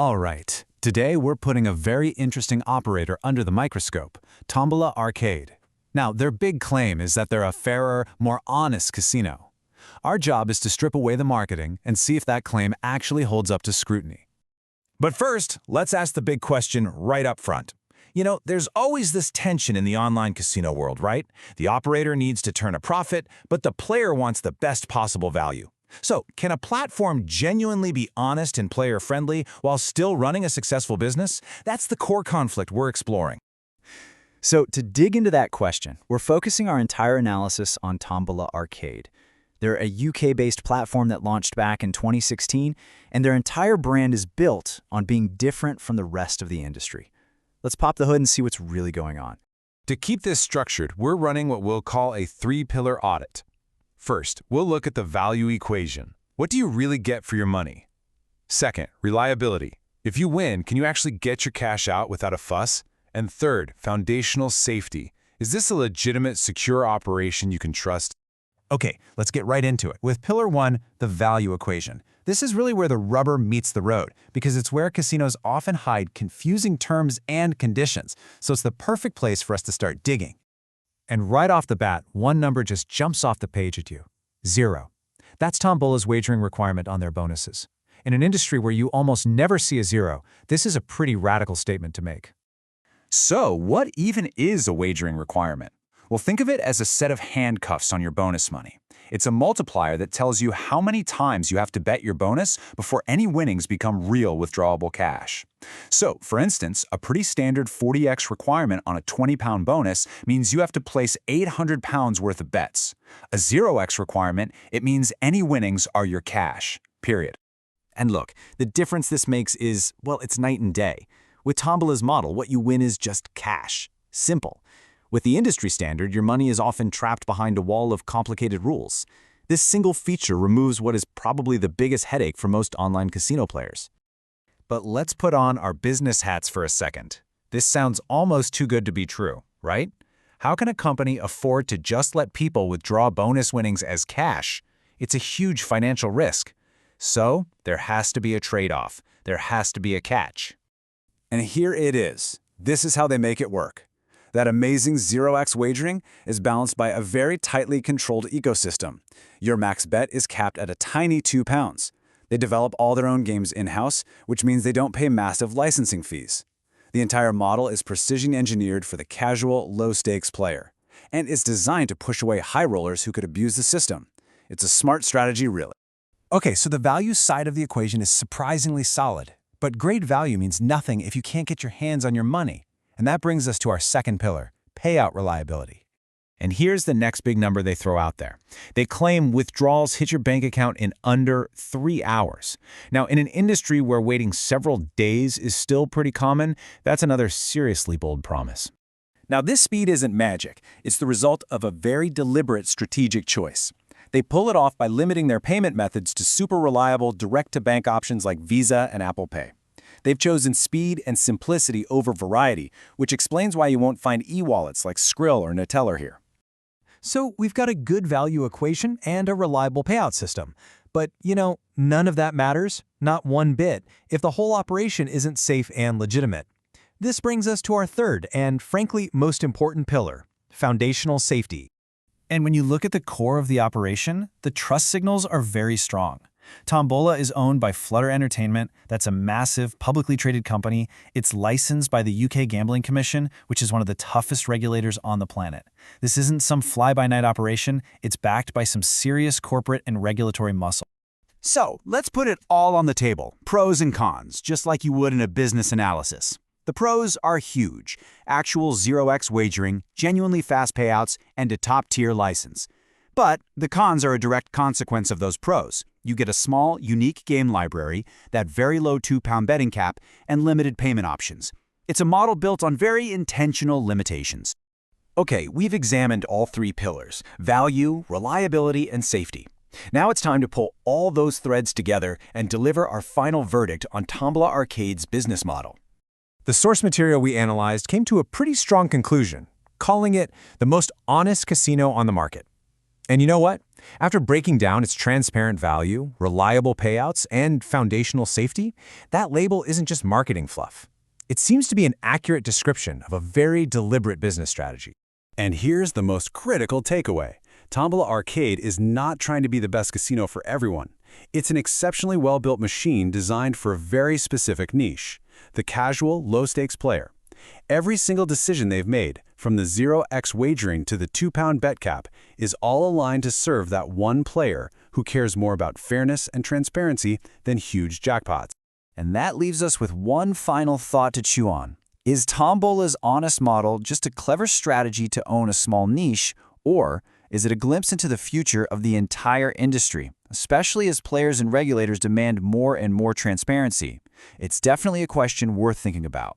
All right, today we're putting a very interesting operator under the microscope, Tombola Arcade. Now, their big claim is that they're a fairer, more honest casino. Our job is to strip away the marketing and see if that claim actually holds up to scrutiny. But first, let's ask the big question right up front. There's always this tension in the online casino world, right? The operator needs to turn a profit, but the player wants the best possible value. So, can a platform genuinely be honest and player-friendly while still running a successful business? That's the core conflict we're exploring. So to dig into that question, we're focusing our entire analysis on Tombola Arcade. They're a UK-based platform that launched back in 2016, and their entire brand is built on being different from the rest of the industry. Let's pop the hood and see what's really going on. To keep this structured, we're running what we'll call a three-pillar audit. First, we'll look at the value equation. What do you really get for your money? Second, reliability. If you win, can you actually get your cash out without a fuss? And third, foundational safety. Is this a legitimate, secure operation you can trust? Okay, let's get right into it. With Pillar 1, the value equation. This is really where the rubber meets the road, because it's where casinos often hide confusing terms and conditions, so it's the perfect place for us to start digging. And right off the bat, one number just jumps off the page at you. 0. That's Tombola's wagering requirement on their bonuses. In an industry where you almost never see a 0, this is a pretty radical statement to make. So, what even is a wagering requirement? Well, think of it as a set of handcuffs on your bonus money. It's a multiplier that tells you how many times you have to bet your bonus before any winnings become real withdrawable cash. So, for instance, a pretty standard 40x requirement on a 20-pound bonus means you have to place 800 pounds worth of bets. A 0x requirement, it means any winnings are your cash, period. And look, the difference this makes is, well, it's night and day. With Tombola's model, what you win is just cash. Simple. With the industry standard, your money is often trapped behind a wall of complicated rules. This single feature removes what is probably the biggest headache for most online casino players. But let's put on our business hats for a second. This sounds almost too good to be true, right? How can a company afford to just let people withdraw bonus winnings as cash? It's a huge financial risk. So, there has to be a trade-off. There has to be a catch. And here it is. This is how they make it work. That amazing 0x wagering is balanced by a very tightly controlled ecosystem. Your max bet is capped at a tiny 2 pounds. They develop all their own games in-house, which means they don't pay massive licensing fees. The entire model is precision engineered for the casual, low-stakes player, and it's designed to push away high rollers who could abuse the system. It's a smart strategy, really. Okay, so the value side of the equation is surprisingly solid, but great value means nothing if you can't get your hands on your money. And that brings us to our second pillar, payout reliability. And here's the next big number they throw out there. They claim withdrawals hit your bank account in under 3 hours. Now, in an industry where waiting several days is still pretty common, that's another seriously bold promise. Now, this speed isn't magic. It's the result of a very deliberate strategic choice. They pull it off by limiting their payment methods to super reliable direct-to-bank options like Visa and Apple Pay. They've chosen speed and simplicity over variety, which explains why you won't find e-wallets like Skrill or Neteller here. So we've got a good value equation and a reliable payout system. But, none of that matters, not one bit, if the whole operation isn't safe and legitimate. This brings us to our third and, frankly, most important pillar, foundational safety. And when you look at the core of the operation, the trust signals are very strong. Tombola is owned by Flutter Entertainment. That's a massive, publicly traded company. It's licensed by the UK Gambling Commission, which is one of the toughest regulators on the planet. This isn't some fly-by-night operation. It's backed by some serious corporate and regulatory muscle. So, let's put it all on the table, pros and cons, just like you would in a business analysis. The pros are huge. Actual 0x wagering, genuinely fast payouts, and a top-tier license. But the cons are a direct consequence of those pros. You get a small, unique game library, that very low 2-pound betting cap, and limited payment options. It's a model built on very intentional limitations. Okay, we've examined all 3 pillars: value, reliability, and safety. Now it's time to pull all those threads together and deliver our final verdict on Tombola Arcade's business model. The source material we analyzed came to a pretty strong conclusion, calling it the most honest casino on the market. And you know what? After breaking down its transparent value, reliable payouts, and foundational safety, that label isn't just marketing fluff. It seems to be an accurate description of a very deliberate business strategy. And here's the most critical takeaway. Tombola Arcade is not trying to be the best casino for everyone. It's an exceptionally well-built machine designed for a very specific niche, the casual, low-stakes player. Every single decision they've made, from the 0x wagering to the £2 bet cap, is all aligned to serve that one player who cares more about fairness and transparency than huge jackpots. And that leaves us with one final thought to chew on. Is Tombola's honest model just a clever strategy to own a small niche, or is it a glimpse into the future of the entire industry, especially as players and regulators demand more and more transparency? It's definitely a question worth thinking about.